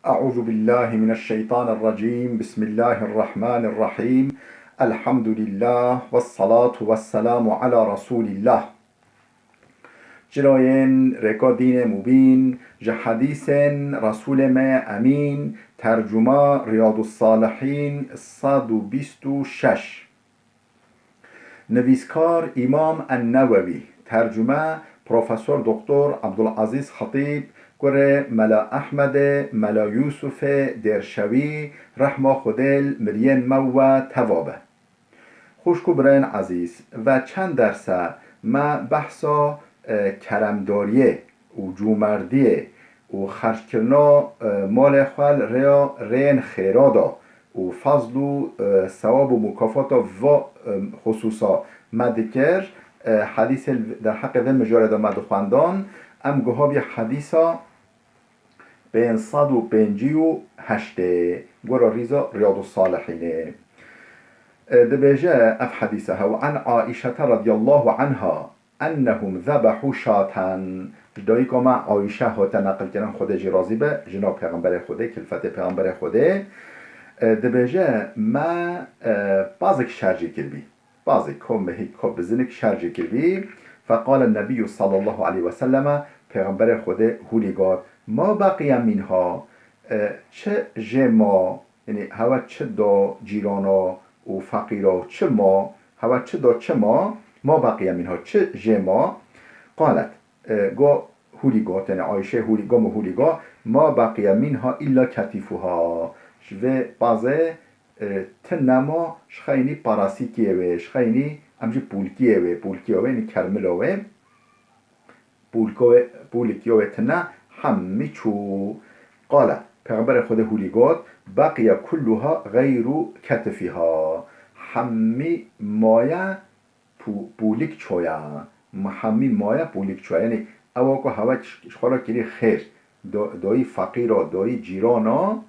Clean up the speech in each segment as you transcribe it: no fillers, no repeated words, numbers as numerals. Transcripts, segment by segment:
أعوذ بالله من الشيطان الرجيم. بسم الله الرحمن الرحيم. الحمد لله والصلاة والسلام على رسول الله. جراين ركادين مبين جحديث رسول ما أمين. ترجمة رياض الصالحين 126. نویسکار امام النووی. ترجمه پروفسور دکتر عبدالعزیز خطیب. گره ملا احمد ملا یوسف درشوی رحمه خودل مرین مو توابه. خوشکو برین عزیز و چند درسه ما بحثا کرمداریه و جومردیه و خرج کرنا مال خوال ریا رین خیرادا و فضل و ثواب و مکافات و خصوصا مدکر حدیث در حق و مجارد مدخواندان ام گوهابی حدیثا بین 158 گورا ریزا ریاض الصالحینه دبیجه اف حدیثها وعن عائشة رضی الله عنها انهم ذبحوا شاتن جدایی که ما عایشه ها تنقل کردن خود راضی به جناب پیغمبر خوده کلفت پیغمبر خوده دبیجه ما بازک شرجی کردی بازک هم هیک کب بزنک شرجی کردی فقال النبي صلى الله عليه وسلم پیغمبر خوده هولیگار ما بقیه منها چه جما یعنی هوا چه دا جیرانا و فقیرا چه ما هوا چه دا چه ما بقیه منها چه جما قالت گو هولیگار یعنی عایشه هولیگار ما بقیه منها الا کتیفوها و بازه تنما شخینی پاراسیکیه و شخینی امجی پولکیه و یعنی کرملوه پولکیه تنه همی چو قال پیغمبر خود هولیگات بقیه کلها غیر کتفیها همی مایه پولیک چویا همی مایه پولیک چویا یعنی اوه که هوا شخورا کلی خیر دایی فقیرا دایی جیرانا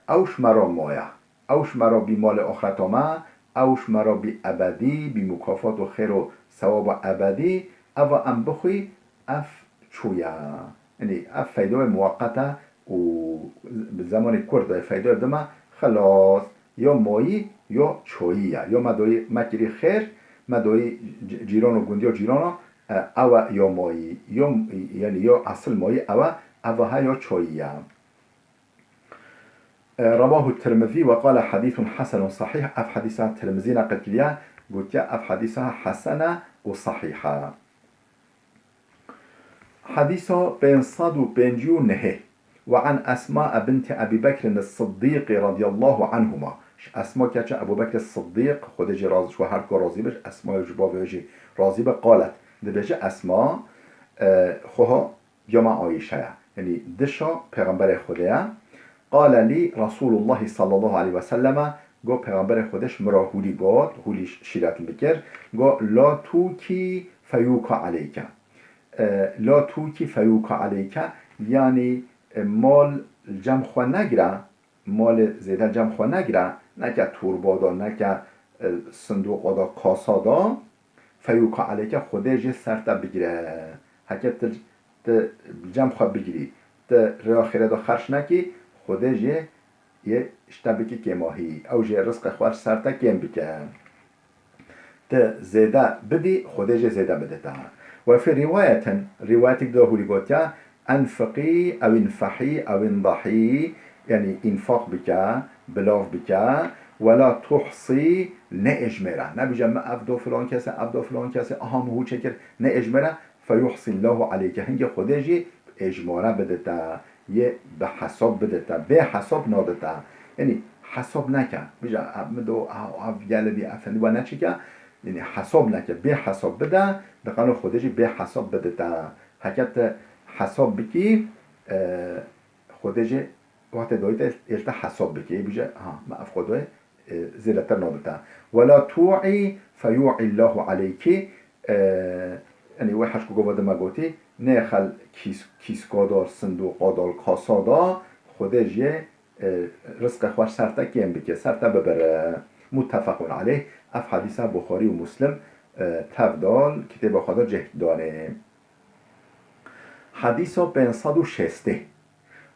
اوش مرا مایه اوش مرا بی مال آخرتامه اوش مرا بی ابدی بی مکافات و خیر و ثواب ابدی او ام بخوی اف چویا یعنی اف فایده موقته و زمان کرد فایده دمه خلاص یا مایی یا چوییه یا مدوی مکری خیر مدوی جیران و گندی و جیران او یا مایی یا یعنی یا اصل مایی او ها یا چوییه. رواه الترمذي وقال حديث حسن صحيح. اف حديثها الترمذي نقل كليا قلت اف حديثها حسنه وصحيحه. حديثه بين صاد وبنجيو نهي وعن أسماء بنت أبي بكر الصديق رضي الله عنهما. أسماء كاتش أبو بكر الصديق خدج راز شو هركو رازي بش أسماء جباب وجي رازي قالت دبش أسماء خوها جمع عائشة يعني دشا پیغمبر خدايا قال لي رسول الله صلى الله عليه وسلم گو پیغمبر خودش مرا هولی گاد هولی شیرت بکر گو لا توکی فیوکا علیکا لا توکی فیوکا علیکا یعنی مال جمع خوا نگیره مال زیده جمع خوا نگیره نکه توربادا نکه صندوق آدا کاسادا فیوکا علیکا خودش سرتا بگیره حکه جمع خوا بگیری ریا خیره دا خرش نکی خودش یه اشتبکی که ماهی او جه رزق خوار سرتا کم بکن زیده بدی خودش زیده بده تا و فی روایت داهولی گوتیا انفقی او انفحی او انضحی یعنی انفاق بکن بلاف بکن ولا تحصی نه اجمره نه بجمع افدو فلان کسی اهم هو چکر نه اجمره فیحصی الله علیکه هنگه خودش اجماره بده تا یه به حساب بده تا به حساب ناده تا یعنی حساب نکن بجا مدو گلبی افندی و نچکن یعنی حساب نکن به حساب بده دقیقا خودش به حساب بده تا حکت حساب بکی خودش وقت دایت ایلتا حساب بکی بجا ما اف خودوی زیلتر ناده تا ولا توعی فیوعی الله علیکی یعنی وی حشکو گواده ما گوتی نخل کیسکادار صندوقادار کاسادا خودش یه رزق خواه سرتا کیم بکه سرتا ببره متفقون علیه اف حدیثه بخاری و مسلم تفدال کتاب خدا جهد دانه حدیث 560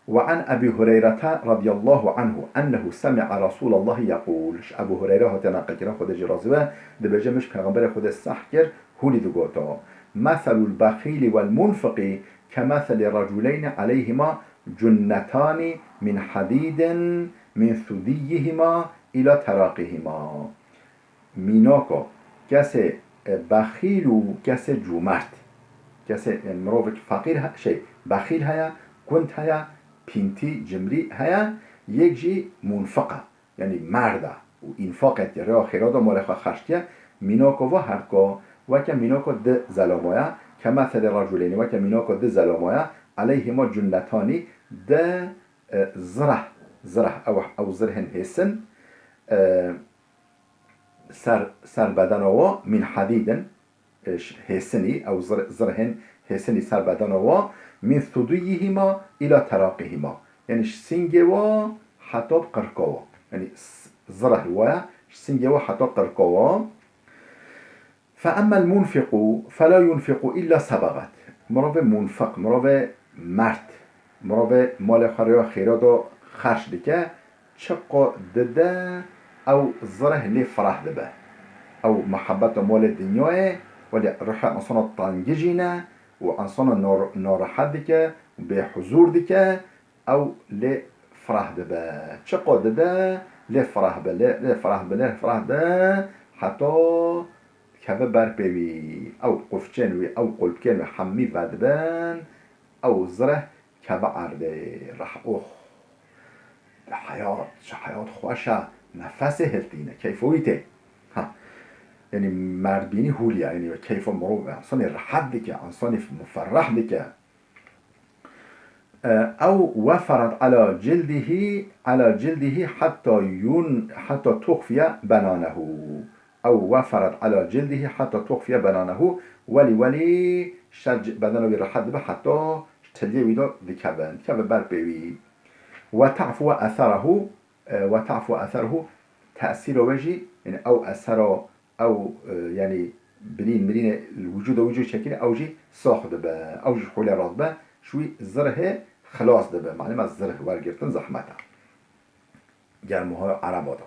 وعن أبي هريرة رضي الله عنه أنه سمع رسول الله يقول أبو هريرة هتناقل كنا خود جرازبه دبجة مش پیغمبر خود السحكر هولي دقوتا مثل البخيل والمنفق كمثل رجلين عليهما جنتان من حديد من ثديهما إلى تراقهما ميناكو كسي بخيل و كسي جومرت كسي مروفك فقير شيء بخيل هيا كنت هيا پینتی جمری هيا یک جی منفقه یعنی مرده و انفاقت را خیرادا مالخوا خرشتیه میناکو و هرکا و که میناکو ده زلامایا که مثل رجلینی و که میناکو ده زلامایا علیهما جنتانی ده زره او زرهن حسن سر بدن و من حدیدن حسنی او زرهن حسنی سر بدن و من ثديهما إلى تراقهما يعني سنجي و حتى قرقوا يعني زره و سنجي و حتى قرقوا فأما المنفق فلا ينفق إلا سبغت مرابع منفق مرابع مرد مرابع مال خريا خيرادا خرش دكا چقا دده أو زره لي فرح دبه أو محبة مال الدنيا ولی روح انسان تنگیجینه و انسان ناراحت دیگه به حضور دیگه او لی فرح دبه چقدر ده لی فرح ده حتی که بر بوی او قفچن و او قلبکن و حمی ودبن او زره که عرده رح حیات خوشه نفس هلتینه کیفویته يعني مردبيني هوليا يعني كيف مروب انسان رحب ديك انسان مفرح ديك او وفرت على جلده حتى تخفي بنانه او وفرت على جلده حتى تخفي بنانه ولي شج بدنه رحب به حتى تليه ويدا ديكبن كبر بيوي وتعفو اثره تأثير وجهي يعني او اثر او يعني برين الوجود شكل اوجي ساخ دبه اوجي حول راتبه شوي زره خلاص دبه معنی ما زره ورگرتن زحمته گرموها عربادا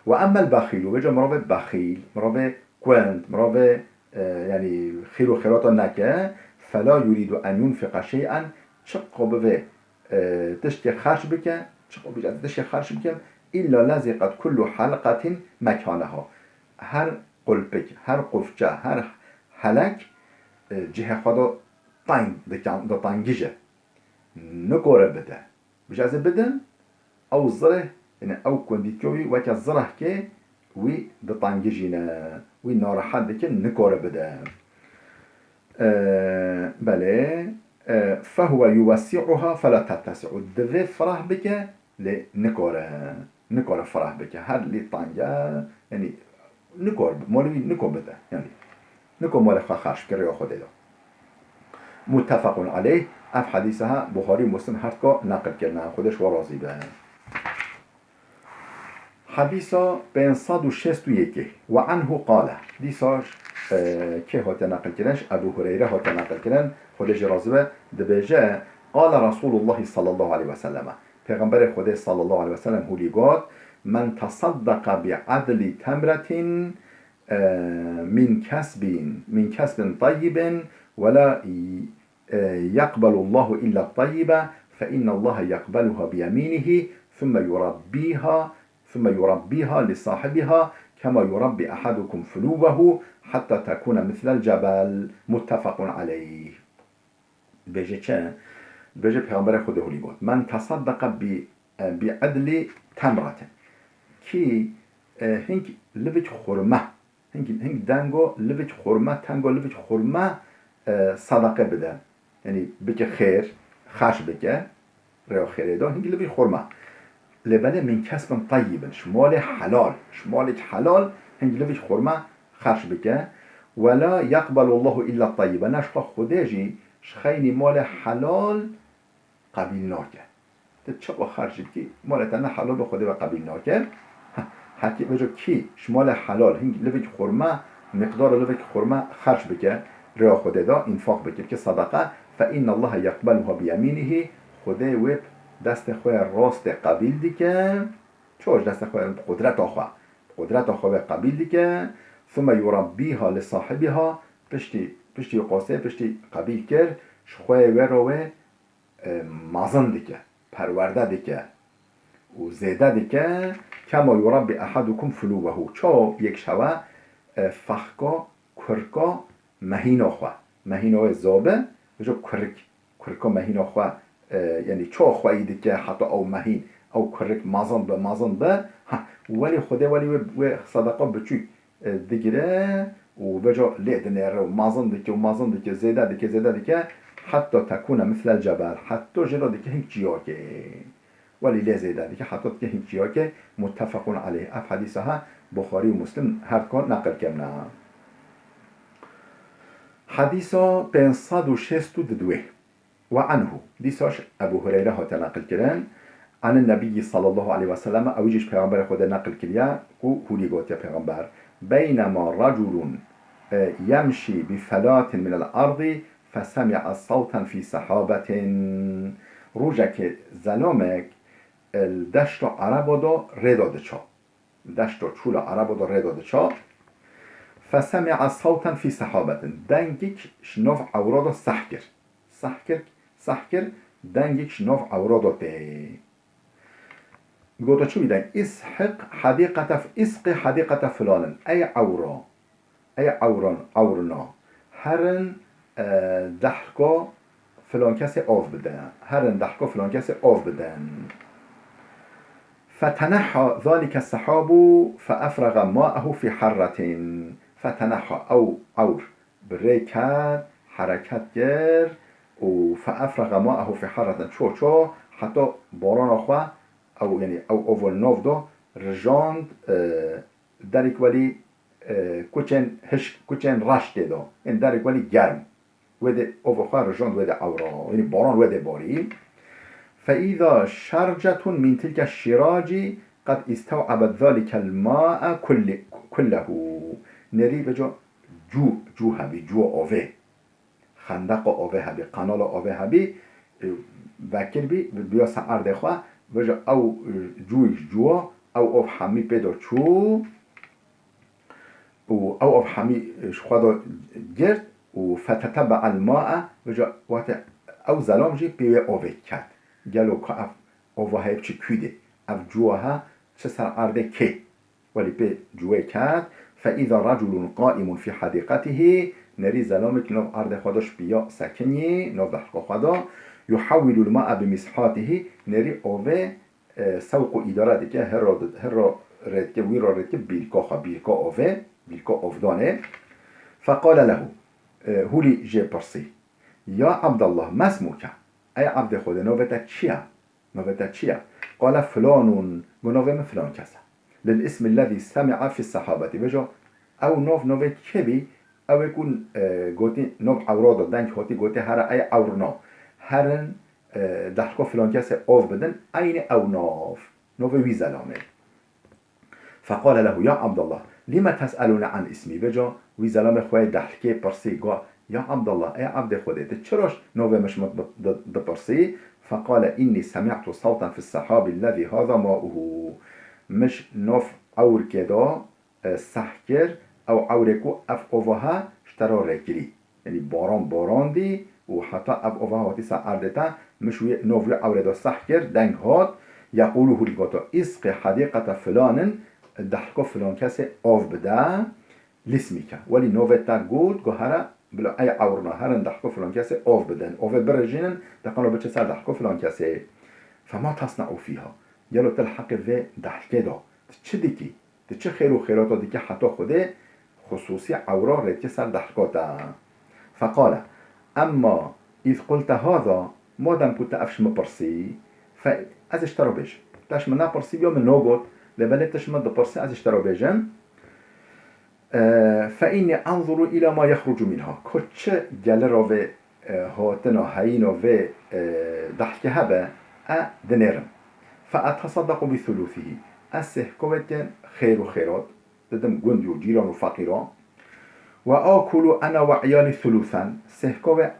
و اما البخيل وجه مرابط بخيل مرابط كوانت مرابط يعني خير وخيراتا نكه فلا يريد ان ينفق شيئا چقا به تشتي خرج بك چقا بجد تشتي خرج بك الا لزقت كل حلقه مكانها هر قلبك هر قفچه هر حلق جهه خدا دا تنگیجه نکوره بده بجازه بدن او زره يعني او كونديتيوي وكا زره كي وي دا تنگیجینه وي ناراحت بكي نکوره بده بله فهو يوسعها فلا تتسع الدفع فرح بك نكوره فرح بك هر لي تنگه يعني نکار مالوی نکار بده یعنی نکار مال خرش کرده یا خوده دا متفق علیه اف حدیثه ها بخاری مسلم هر که نقل کرده خودش و راضی به حدیثه بین 161 و عنه قاله دیساش که هات نقل کردنش ابو هریره هات نقل کردن خودش راضی به دبیجه قال رسول الله صلی الله علیه و سلم پیغمبر خدا صلی الله علیه و سلم هولی گفت من تصدق بعدل تمرة من كسب طيب ولا يقبل الله إلا الطيب فإن الله يقبلها بيمينه ثم يربيها لصاحبها كما يربي أحدكم فلوه حتى تكون مثل الجبل متفق عليه بيجي پیغمبر خدا هولی گفت من تصدق بعدل تمرة کی هنگ لبج خورمه هنگ دنگو لبج خورمه تنگو لبج خورمه صدقه بده یعنی بکه خیر خش بکه ریا خیره دا هنگ لبج خورمه لبنه من کسب طیب شمال حلال هنگ لبج خورمه خش بکه ولا يقبل الله الا الطيب نشقا خودجی شخینی مال حلال قبیل ناکه چقا خرج کی مالتنه حلال به خوده و قبیل ناکه حتی بجا کی شمال حلال هنگ لبک خورمه مقدار لبک خورمه خرج بکه ریا خوده دا انفاق بکر که صدقه فإن الله يقبلها بيمينه خوده وب دست خواه راست قبیل دیگه چوش دست خواه قدرت خواه قبیل دیگه ثم یربیها لصاحبها پشتی قاسه پشتی قبیل کرد خواه و روه مازن دیگه پرورده دیگه و زیده دیگه کما یربی احدکم فلوبه چو یک شوه فخکا کرکا مهینا خواه مهینا زابه بجا کرکا مهینا خواه یعنی چو خواهی دیگه حتی او مهین او کرک مازن به ولی خوده ولی و صدقه بچوی دیگره و بجا لید نره و مازن دیگه زیده دیگه حتی تکونه مثل الجبل حتی جلو دیگه هنگ چیا که ولی لی زیده دیگه حتی دیگه هنگ چیا که متفقون علیه اف حدیثه ها بخاری و مسلم هر کار نقل کمنا حدیثا 562 وعنه ديساش أبو هريرة هات نقل كران عن النبي صلى الله عليه وسلم أو يجيش پیغمبر خود نقل كريا هولي قوت يا پیغمبر بينما رجل يمشي بفلات من الأرض فسمع صوتا في سحابة روجك زلامك الدشت عربو دا رداد چا دشت چول عربو دا رداد چا فسمع صوتا في سحابة دنگك شنوف عورادا سحكر دنگك شنوف عورادا تي قوتا شو بيدن اسق حديقة فلان أي عورنا هرن دحكا فلان كسي آف بدن فتنحى ذلك السحاب فأفرغ ماءه في حرة فتنحى أو عور بريكات حركات جر فأفرغ ماءه في حرة شو حتى باران أخوة أو يعني أو أول نوف دو رجاند دارك ولي كوچن رشت دو يعني دارك ولي گرم وده أول أخوة رجاند وده عورا يعني باران وده باري فإذا شرجة من تلك الشراج قد استوعبت ذلك الماء كله نري بجا جو هبي جو أوه خندق أوه هبي قنال أوه هبي وكر بي بيا سعر دخوا بجا أو جو أو حمي بيدو چو أو حمي شخوادو جرد فتتبع الماء بجا وقت أو زلام جي بيا أوه كات گلو که اف اوه هایب چی کیده اف جوها چه سر عرده که ولی به جوه کرد فاذا رجل قائم في حديقته نری زلامك نوف عرده خودش بیا سکنی نوف دحقا خدا يحول الماء بمسحاته نری اوه سوق اداره دیگه هر ردکه وی را ردکه بیلکا اوه دانه فقال له هولی جه پرسی یا عبدالله ما اسمك أي عبد خدا نوبتك چيا قال فلان ونوبة فلان كذا للاسم الذي سمع في الصحابة بجا أو نوبة كبي أو يكون قوتي نوب عورادا دنك هاتي قوتي هر أي عورنا هرن دحكو فلان كذا أوف بدن أين أو نوبة ويزلامه فقال له يا عبد الله لما تسألون عن اسمي بجا ويزلامه خواه دحكي برسي يا عبد الله أي عبد خدا تشرش نوبة مش ببرسي فقال إني سمعت صوتا في السحاب الذي هذا ماؤه مش نوف عور كده سحكر أو عوركو أف أوفها اشترى ركري يعني باران دي وحتى أف أوفها واتي سعردتا مش نوف عور ده سحكر دنگ هات يقوله لغاتا اسق حديقة فلان دحكو فلان كسي أوف بدا لسميكا ولي نوفتا قود قهرة بلا أي عورنا هرن دحكو فلان كسي أوف بدن أوف برجينن دقنو بچه سر دحكو فلان كسي فما تصنعوا فيها يلو تلحق في دحكي دا تچه ديكي تچه خير و خيراتا ديكي حتى خوده خصوصي عورا ريد سر دحكو دا فقال أما إذ قلت هذا ما دام كنت أفش مبرسي فأز اشترو بيج تاش من نبرسي بيوم نوغوت لبنت تشمد برسي أز اشترو بيجن فإني أنظر إلى ما يخرج منها كتش جلرا و هاتنا هينا و ضحك هبا دنيرم فأتصدق بثلثه أسهكوة خير وخيرات ددم قندي وجيران وفقيران وآكل أنا وعيالي ثلثا سهكوة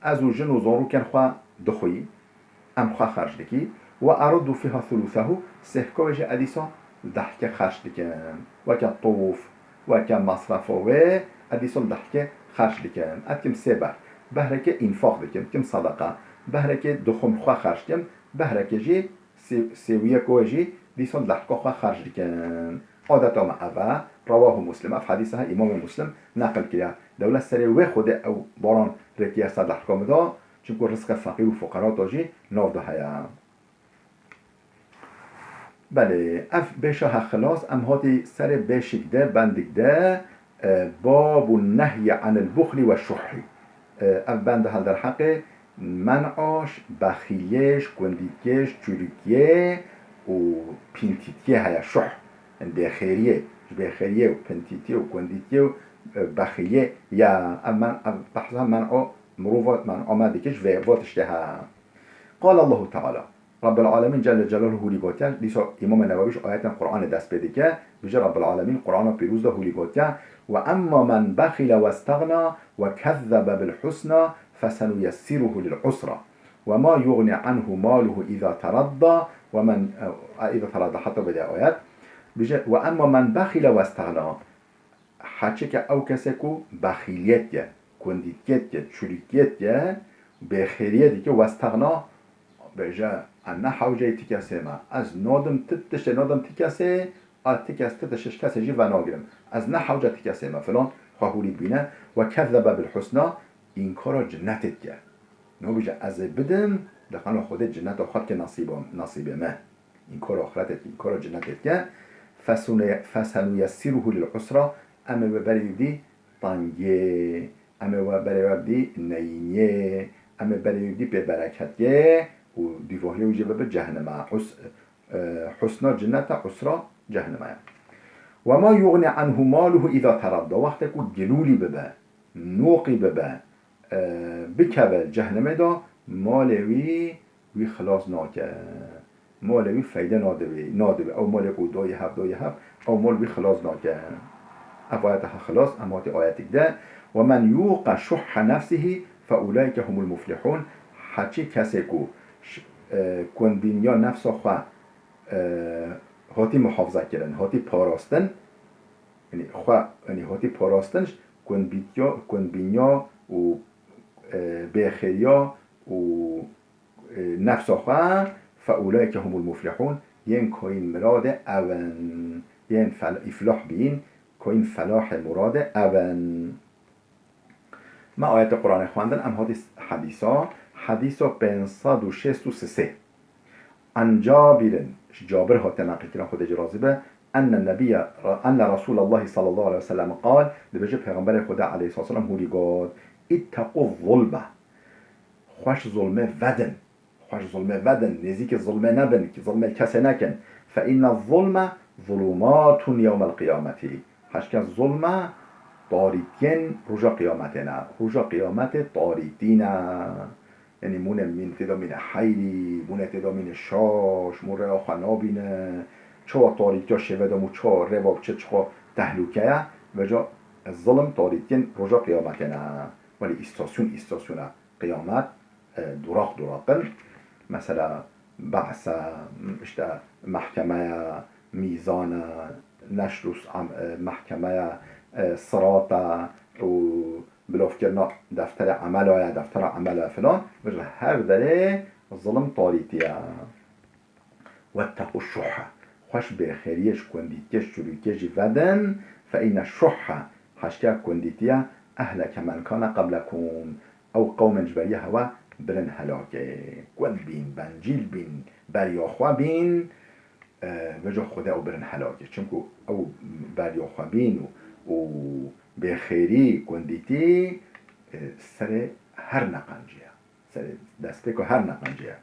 أزو جنو زارو كان خوا دخوي ام خواه خرج دکی و اردو فيها ثلثه سهكوش اديسون ضحكه خرج دكن وكا طوف وكا مصرفه اديسون ضحكه خرج دكن اتكم سبع بهرك انفاق دكن كم صدقه بهرك دخم خواه خرج دكن بهرك جي سويه كوجي ديسون ضحكه خواه خرج دكن عادتا مع أبا رواه مسلم في حديثها إمام مسلم نقل كده دولة سري وخود أو باران ركيا صدح كامدا چونكو رزق فقير و فقراء تاجي ناف ده هيا بله اف بشه خلاص ام هاتي سر بشك ده بندك ده باب النهي عن البخل والشح اف بند هل در حق منعاش بخیلیش کندیکیش چوریکیه و پینتیتیه هیا شح ده خیریه بخیریه و پینتیتیه و کندیکیه و بخیلیه یا من بحثها منع مروفات من آمدكش و واتشتها قال الله تعالى رب العالمين جل جلاله لقوتيا ليسا إمام النوويش آيات القرآن دست بدكا بجي رب العالمين قرآن بيروز له لقوتيا وأما من بخل واستغنى وكذب بالحسنى فسنيسره للعسرى وما يغني عنه ماله إذا تردى ومن إذا تردى حتى بدأ آيات وأما من بخل واستغنى حچك أو كسكو بخيليت كونديتيت شريكيت بخيريت واستغنى بجا أنا حوجي تكاسيما از نادم تتش نادم تكاسي تكاس تتشش كاسي جي وناغرم از نحوجة تكاسيما فلان خواهولي بينا وكذب بالحسنى إنكار جنتت جا نو بجا از بدم دخلنا خود جنت خود که نصیب ما إنكار آخرتت إنكار جنتت جا فسنيسره للعسرى أما ببريدي طنجي أما ببريدي نينيه أما ببريدي ببركتيه و دیواهی وجه به جهنم حسنا جنت عسرا جهنم و ما یغنی عنه ماله اذا تردى وقتی که گلولی ببه نوقی ببه بکبل جهنم دا مالوی وی خلاص ناکه مالوی فایده نادوی او مال کو دای هف او مال وی خلاص ناکه افایتها خلاص امات آیتک ده و من یوق شح نفسه فاولئک هم المفلحون حچی کسی کو کندینیا نفس خواه هاتی محافظه کردن هاتی پاراستن یعنی خواه یعنی هاتی پاراستنش کندینیا و بخیریا و نفس خواه فاولای که هم المفلحون ین کوین مراد اون ین افلاح بین کوین فلاح مراد اون ما آیت قرآن خواندن ام هاتی حديث 563 عن جابر هات نقل كده خود جرازبه أن رسول الله صلى الله عليه وسلم قال لبجي پیغمبر خدا عليه الصلاة والسلام هو قال اتقوا الظلمة خوش ظلمه ودن نزيك الظلمه نبن كي ظلمه كسي نكن فإن الظلمة ظلمات يوم القيامة حشك الظلمة طاريتين رجا قيامتنا رجا قيامت طاريتنا یعنی مونه من تدا من حیلی مونه تدا من شاش مونه آخوا نابینه چوا تاریکیا شویدامو چوا رواب چه تهلوکه و جا الظلم تاریکین رجا قیامتنه ولی استاسیون قیامت دراقن مثلا بحث محکمه میزان نشروس محکمه صراط و بلاف کردن دفتر عمل فلان بجا هر داره ظلم طاریتیه و اتقوا الشح خوش بخیریش کندیتیش شروعیش ودن فإن الشح حشکه کندیتیه اهلک من کان قبلکم او قوم جبریه هوا برن هلاکه کند بین بنجیل بین بریاخوا بین وجا خدا او برن هلاکه چونکو او بریاخوا بین و بخیری کندیتی سر هر نقنجیه سر دسته هر نقنجیه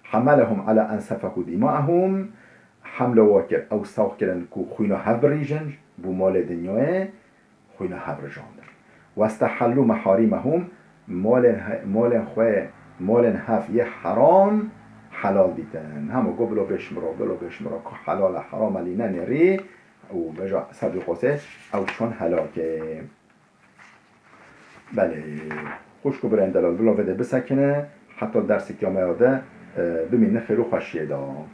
حملهم على ان سفكوا دماءهم حمل واکر او ساخ کردن که خوینا هفر ریجن بو مال دنیاه خوینا هفر جاندن و استحلوا محارمهم مال هف یه حرام حلال دیتن همو گو بلو بشمرا که حلال حرام علی ننری او بجا صدقه او چون هلاکه بله خوشکو برن دلال بلا وده بسکنه حتی درس کیامه یاده بمين خير وخشي دا